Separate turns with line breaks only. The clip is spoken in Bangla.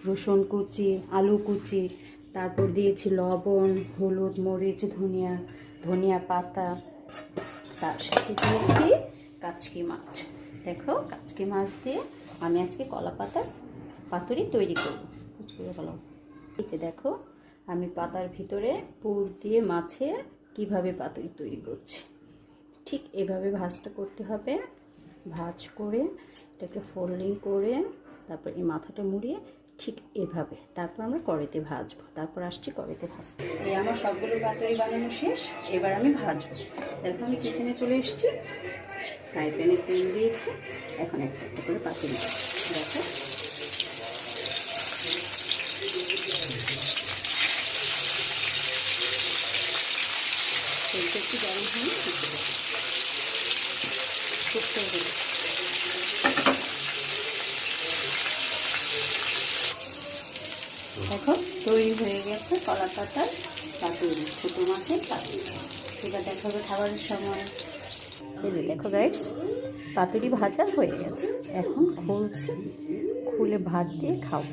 রসুন কুচি, আলু কুচি, তারপর দিয়েছি লবণ, হলুদ, মরিচ, ধনিয়া পাতা, তার সাথে দিয়েছি কাচকি মাছ। দেখো, কাচকি মাছ দিয়ে আমি আজকে কলা পাতার পাতুরি তৈরি করব। এই যে দেখো, আমি পাতার ভিতরে পুর দিয়ে মাছের কিভাবে পাতুরি তৈরি করছি। ঠিক এভাবে ভাজটা করতে হবে। ভাজ করে এটাকে ফোল্ডিং করে তারপর এই মাথাটা মুড়িয়ে ঠিক এভাবে তারপর আমরা কড়াইতে ভাজবো। তারপর আসছি কড়াইতে ভাজতে। এই আমার সবগুলো পাতুরি বানানো শেষ, এবার আমি ভাজবো। দেখো, আমি কিচেনে চলে এসেছি, ফ্রাই প্যানে তেল দিয়েছি, এখন একটা একটা করে পাতুরি দেখো। তেলটা একটু গরম হয়ে শুকতে হবে। দেখো, তৈরি হয়ে গেছে কলা পাতার পাতুরি, ছোটো মাছের পাতুরি। সেটা দেখাবে খাবারের সময়। এই যে দেখো গাইস, পাতুরি ভাজা হয়ে গেছে, এখন খুলছি, খুলে ভাত দিয়ে খাবো।